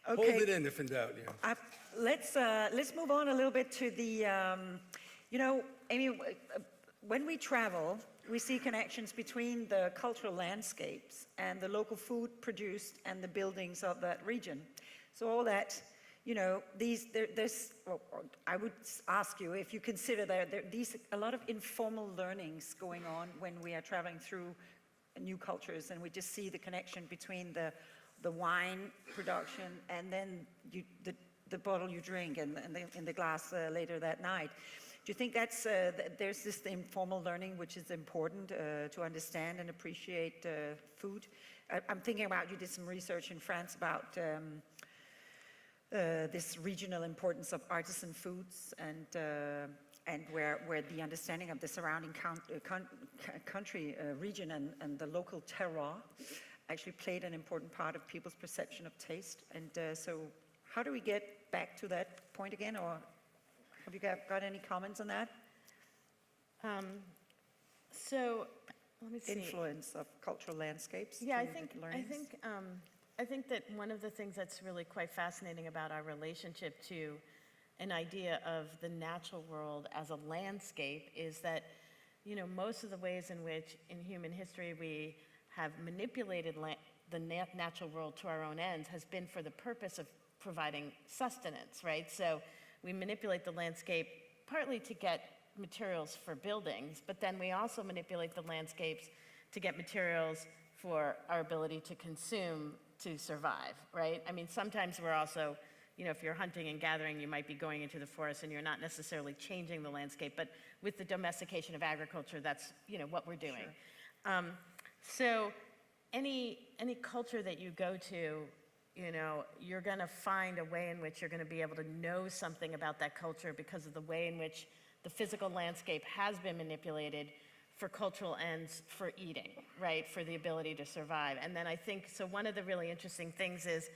Hold it in if in doubt, yeah. Let's move on a little bit to the, you know, Amy, when we travel, we see connections between the cultural landscapes and the local food produced and the buildings of that region. So all that, you know, I would ask you if you consider a lot of informal learnings going on when we are traveling through new cultures, and we just see the connection between the wine production and then the bottle you drink and in the glass later that night. Do you think that's there's this informal learning which is important to understand and appreciate food? I'm thinking about, you did some research in France about this regional importance of artisan foods and where the understanding of the surrounding country, region and the local terroir actually played an important part of people's perception of taste. And so how do we get back to that point again, or have you got any comments on that? So let me see. Influence of cultural landscapes. Yeah, I think that one of the things that's really quite fascinating about our relationship to an idea of the natural world as a landscape is that, you know, most of the ways in which in human history we have manipulated the natural world to our own ends has been for the purpose of providing sustenance, right? So we manipulate the landscape partly to get materials for buildings, but then we also manipulate the landscapes to get materials for our ability to consume to survive, right? I mean, sometimes we're also, you know, if you're hunting and gathering, you might be going into the forest and you're not necessarily changing the landscape, but with the domestication of agriculture, that's, you know, what we're doing. Sure. So any culture that you go to, you know, you're going to find a way in which you're going to be able to know something about that culture because of the way in which the physical landscape has been manipulated for cultural ends, for eating, right, for the ability to survive. And then I think, so one of the really interesting things is,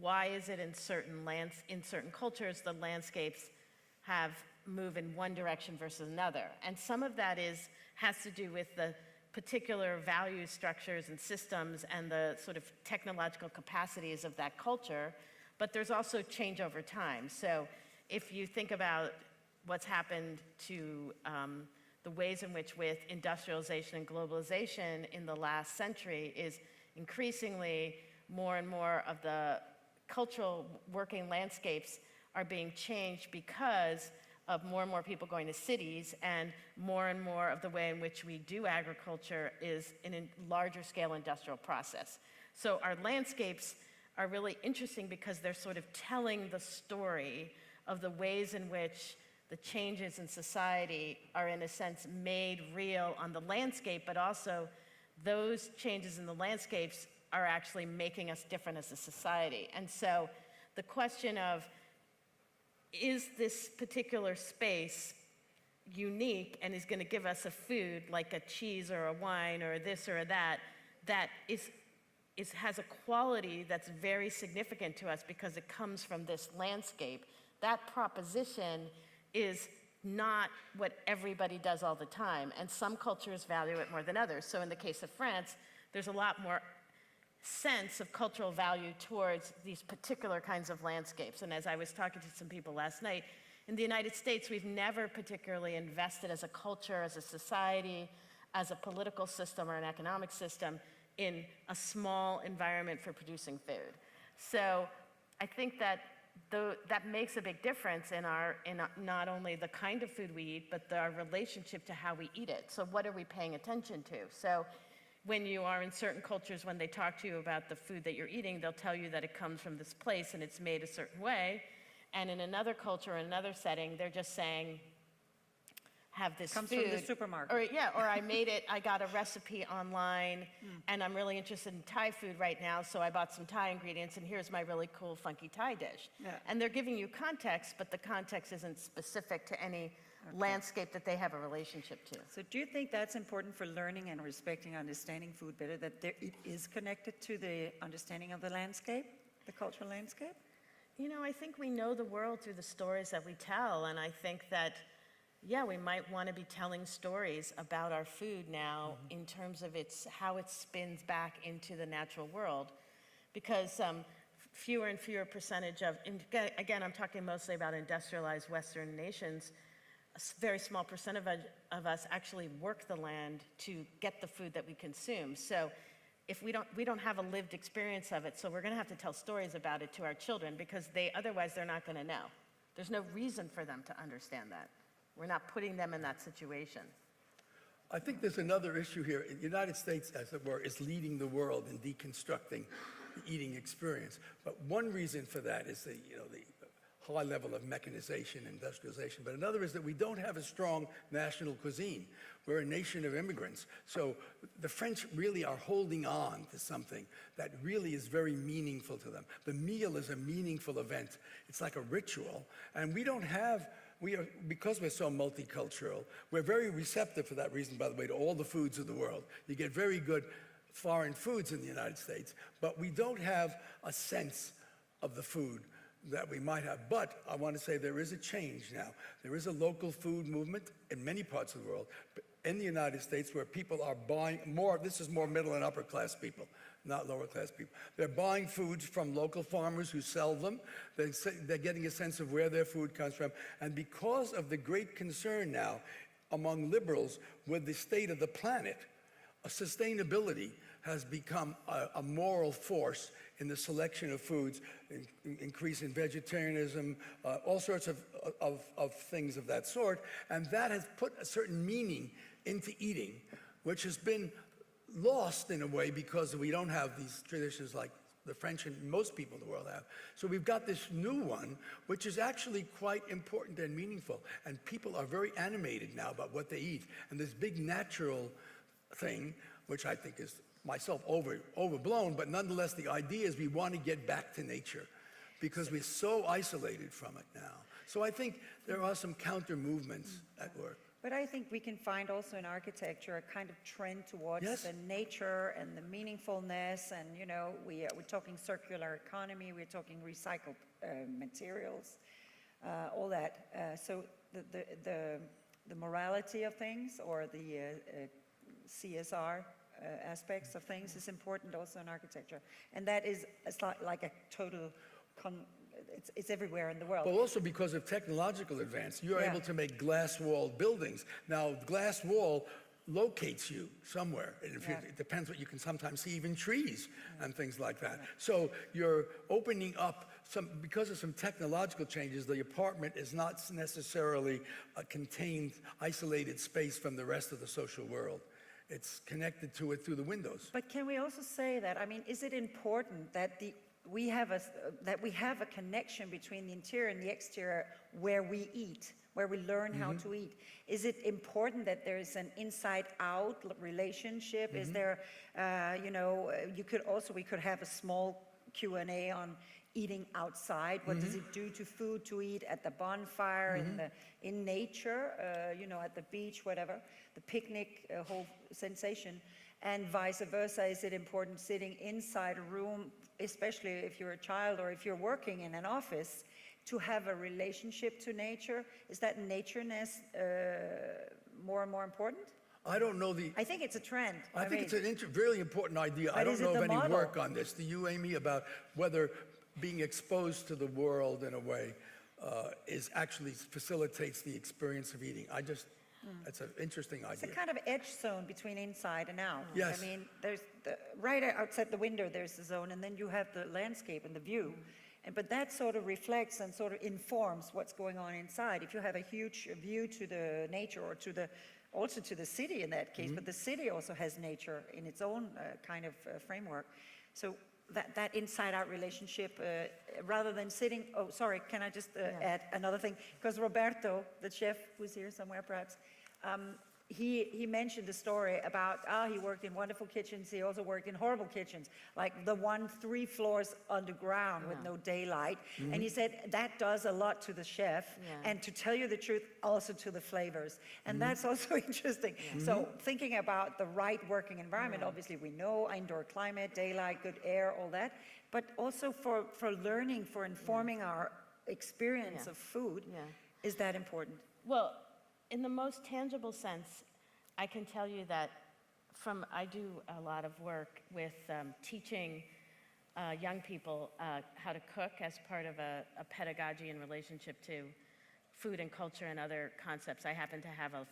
why is it in certain cultures the landscapes have move in one direction versus another? And some of that has to do with the particular value structures and systems and the sort of technological capacities of that culture, but there's also change over time. So if you think about what's happened to the ways in which with industrialization and globalization in the last century is increasingly more and more of the cultural working landscapes are being changed because of more and more people going to cities, and more of the way in which we do agriculture is in a larger scale industrial process. So our landscapes are really interesting because they're sort of telling the story of the ways in which the changes in society are in a sense made real on the landscape, but also those changes in the landscapes are actually making us different as a society. And so the question of, is this particular space unique and is going to give us a food like a cheese or a wine or this or that, that has a quality that's very significant to us because it comes from this landscape? That proposition is not what everybody does all the time, and some cultures value it more than others. So in the case of France, there's a lot more sense of cultural value towards these particular kinds of landscapes. And as I was talking to some people last night, in the United States, we've never particularly invested as a culture, as a society, as a political system or an economic system in a small environment for producing food. So I think that that makes a big difference in not only the kind of food we eat, but our relationship to how we eat it. So what are we paying attention to? So when you are in certain cultures, when they talk to you about the food that you're eating, they'll tell you that it comes from this place and it's made a certain way. And in another culture, in another setting, they're just saying, have this comes food. From the supermarket. Or I made it, I got a recipe online, and I'm really interested in Thai food right now, so I bought some Thai ingredients, and here's my really cool, funky Thai dish. Yeah. And they're giving you context, but the context isn't specific to any landscape that they have a relationship to. So do you think that's important for learning and respecting, understanding food better, that it is connected to the understanding of the landscape, the cultural landscape? You know, I think we know the world through the stories that we tell, and I think that, yeah, we might want to be telling stories about our food now in terms of how it spins back into the natural world. Because fewer and fewer percentage of, and again, I'm talking mostly about industrialized Western nations, very small percent of us actually work the land to get the food that we consume. So if we don't have a lived experience of it, so we're gonna have to tell stories about it to our children because otherwise they're not gonna know. There's no reason for them to understand that. We're not putting them in that situation. I think there's another issue here. The United States, as it were, is leading the world in deconstructing the eating experience. But one reason for that is the high level of mechanization, industrialization. But another is that we don't have a strong national cuisine. We're a nation of immigrants. So the French really are holding on to something that really is very meaningful to them. The meal is a meaningful event. It's like a ritual. And we don't have, because we're so multicultural, we're very receptive for that reason, by the way, to all the foods of the world. You get very good foreign foods in the United States, but we don't have a sense of the food that we might have. But I want to say there is a change now. There is a local food movement in many parts of the world, but in the United States where people are buying more, this is more middle and upper class people, not lower class people. They're buying foods from local farmers who sell them. They're getting a sense of where their food comes from. And because of the great concern now among liberals with the state of the planet, sustainability has become a moral force in the selection of foods, increase in vegetarianism, all sorts of things of that sort. And that has put a certain meaning into eating, which has been lost in a way because we don't have these traditions like the French and most people in the world have. So we've got this new one, which is actually quite important and meaningful. And people are very animated now about what they eat. And this big natural thing, which I think is myself overblown, but nonetheless the idea is we want to get back to nature because we're so isolated from it now. So I think there are some counter movements at work. But I think we can find also in architecture a kind of trend towards Yes. the nature and the meaningfulness, and we're talking circular economy, we're talking recycled materials, all that. So the morality of things, or the CSR aspects of things, is important also in architecture, and that is like a total. It's everywhere in the world. Well, also because of technological advance, you're Yeah. able to make glass-walled buildings. Now, glass wall locates you somewhere. And it depends what you can sometimes see, even trees and things like that. So you're opening up because of some technological changes, the apartment is not necessarily a contained, isolated space from the rest of the social world. It's connected to it through the windows. But can we also say that, is it important that we have a connection between the interior and the exterior where we eat, where we learn how to eat? Is it important that there is an inside-out relationship? Is there, we could have a small Q&A on eating outside. What does it do to food to eat at the bonfire, in nature, at the beach, whatever, the picnic whole sensation, and vice versa? Is it important sitting inside a room, especially if you're a child or if you're working in an office, to have a relationship to nature? Is that natureness more and more important? I don't know I think it's a trend. I think it's a really important idea. I don't know of any work on this. Do you, Amy, about whether being exposed to the world in a way facilitates the experience of eating? It's an interesting idea. It's a kind of edge zone between inside and out. Yes. There's right outside the window, there's the zone, and then you have the landscape and the view. But that sort of reflects and sort of informs what's going on inside. If you have a huge view to the nature, or also to the city in that case, but the city also has nature in its own kind of framework. So that inside-out relationship, rather than sitting, can I just add another thing? Because Roberto, the chef who's here somewhere perhaps, he mentioned a story about he worked in wonderful kitchens. He also worked in horrible kitchens, like the one 3 floors underground with no daylight. And he said that does a lot to the chef, and to tell you the truth, also to the flavors. And that's also interesting. So thinking about the right working environment, obviously we know indoor climate, daylight, good air, all that, but also for learning, for informing our experience of food, is that important? Well, in the most tangible sense, I can tell you that I do a lot of work with teaching young people how to cook as part of a pedagogy in relationship to food and culture and other concepts. I happen to have a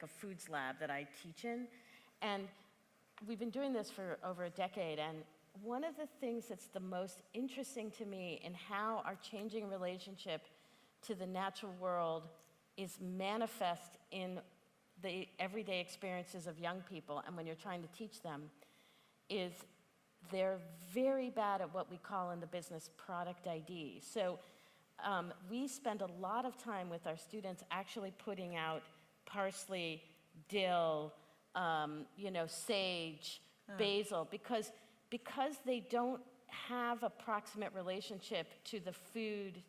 foods lab that I teach in, and we've been doing this for over a decade, and one of the things that's the most interesting to me in how our changing relationship to the natural world is manifest in the everyday experiences of young people, and when you're trying to teach them, is they're very bad at what we call in the business product ID. So we spend a lot of time with our students actually putting out parsley, dill, sage, basil, because they don't have a proximate relationship to the food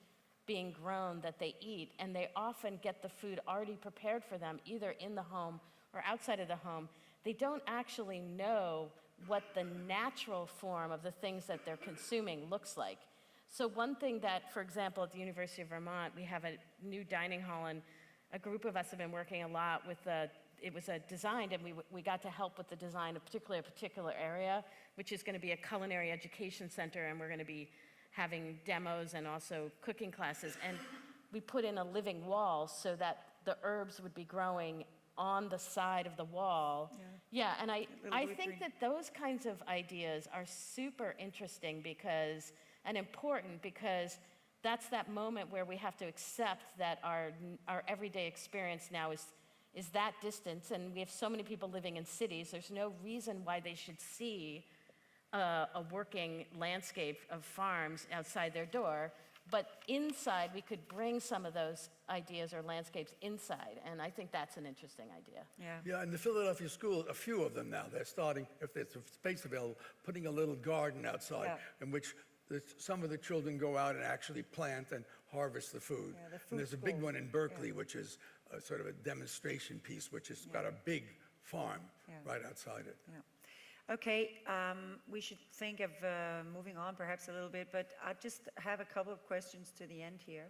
being grown that they eat, and they often get the food already prepared for them, either in the home or outside of the home. They don't actually know what the natural form of the things that they're consuming looks like. So one thing that, for example, at the University of Vermont, we have a new dining hall, and a group of us have been working a lot with it was designed, and we got to help with the design of particularly a particular area, which is going to be a culinary education center, and we're going to be having demos and also cooking classes. And we put in a living wall so that the herbs would be growing on the side of the wall. Yeah, and I think that those kinds of ideas are super interesting and important, because that's that moment where we have to accept that our everyday experience now is that distance, and we have so many people living in cities. There's no reason why they should see a working landscape of farms outside their door, but inside we could bring some of those ideas or landscapes inside, and I think that's an interesting idea. Yeah, in the Philadelphia school, a few of them now, they're starting, if there's a space available, putting a little garden outside in which some of the children go out and actually plant and harvest the food. And there's a big one in Berkeley, which is sort of a demonstration piece, which has got a big farm right outside it. Okay, we should think of moving on perhaps a little bit, but I just have a couple of questions to the end here.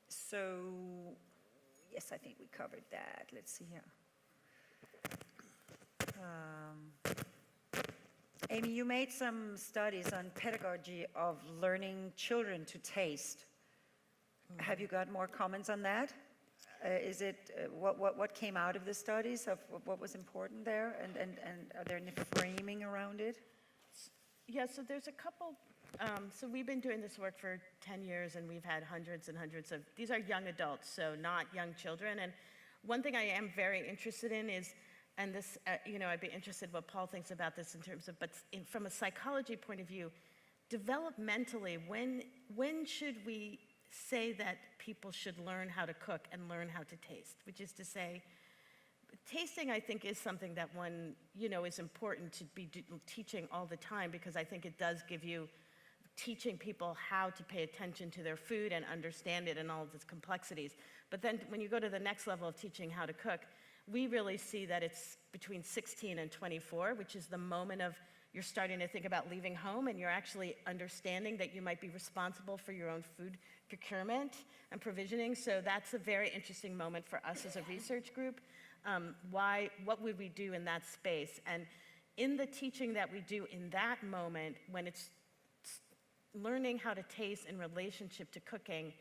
So, yes, I think we covered that. Let's see here. Amy, you made some studies on pedagogy of learning children to taste. Have you got more comments on that? Is it, what came out of the studies of what was important there, and are there any framing around it? Yeah, so there's a couple, so we've been doing this work for 10 years, and we've had hundreds and hundreds of, these are young adults, so not young children, and one thing I am very interested in is, and this, I'd be interested what Paul thinks about this in terms of, but from a psychology point of view, developmentally, when should we say that people should learn how to cook and learn how to taste? Which is to say, tasting, I think, is something that one, is important to be teaching all the time, because I think it does give you teaching people how to pay attention to their food and understand it and all of its complexities. But then when you go to the next level of teaching how to cook, we really see that it's between 16 and 24, which is the moment of you're starting to think about leaving home, and you're actually understanding that you might be responsible for your own food procurement and provisioning. So that's a very interesting moment for us as a research group. What would we do in that space? And in the teaching that we do in that moment, when it's learning how to taste in relationship to cooking,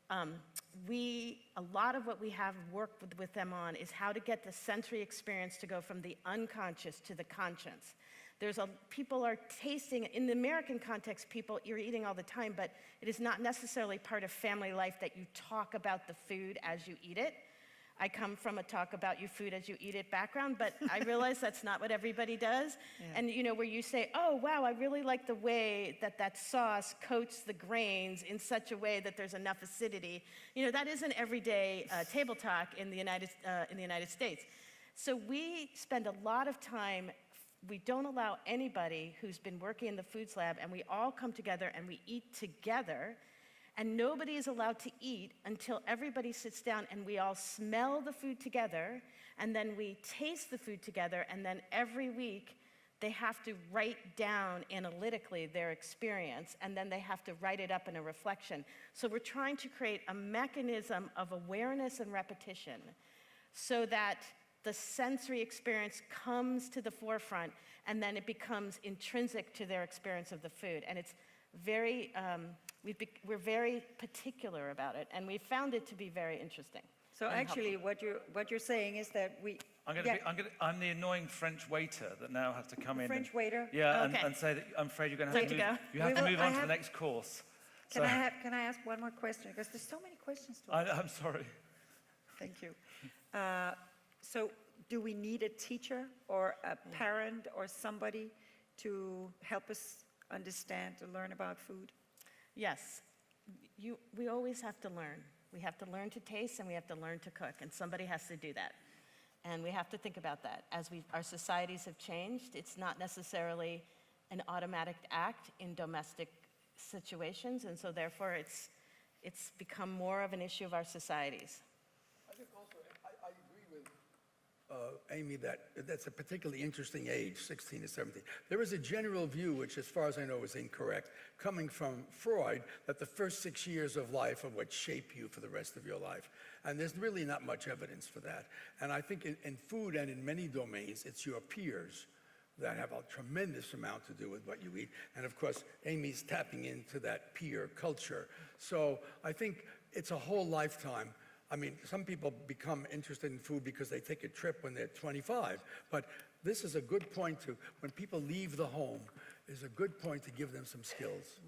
a lot of what we have worked with them on is how to get the sensory experience to go from the unconscious to the conscious. People are tasting, in the American context, you're eating all the time, but it is not necessarily part of family life that you talk about the food as you eat it. I come from a talk about your food as you eat it background, but I realize that's not what everybody does. And where you say, oh, wow, I really like the way that sauce coats the grains in such a way that there's enough acidity. That isn't everyday table talk in the United States. So we spend a lot of time, we don't allow anybody who's been working in the foods lab, and we all come together and we eat together. And nobody is allowed to eat until everybody sits down and we all smell the food together, and then we taste the food together, and then every week they have to write down analytically their experience, and then they have to write it up in a reflection. So we're trying to create a mechanism of awareness and repetition so that the sensory experience comes to the forefront, and then it becomes intrinsic to their experience of the food. And it's very, we're very particular about it, and we found it to be very interesting. So and actually, helpful. what you're saying is that I'm the annoying French waiter that now has to come in. French waiter? Yeah, Okay. and say that I'm afraid you're going to have to Time to move, go. you have We to will- move I on to the have- next course. Can I ask one more question? Because there's so many questions to ask. I'm sorry. Thank you. So do we need a teacher or a parent or somebody to help us understand, to learn about food? Yes, we always have to learn. We have to learn to taste, and we have to learn to cook, and somebody has to do that. And we have to think about that. As our societies have changed, it's not necessarily an automatic act in domestic situations, and so therefore it's become more of an issue of our societies. I think also, I agree with Amy that that's a particularly interesting age, 16 to 17. There is a general view, which as far as I know is incorrect, coming from Freud, that the first 6 years of life are what shape you for the rest of your life. And there's really not much evidence for that. And I think in food and in many domains, it's your peers that have a tremendous amount to do with what you eat. And of course, Amy's tapping into that peer culture. So I think it's a whole lifetime. I mean, some people become interested in food because they take a trip when they're 25, but this is a good point to, when people leave the home, is a good point to give them some skills.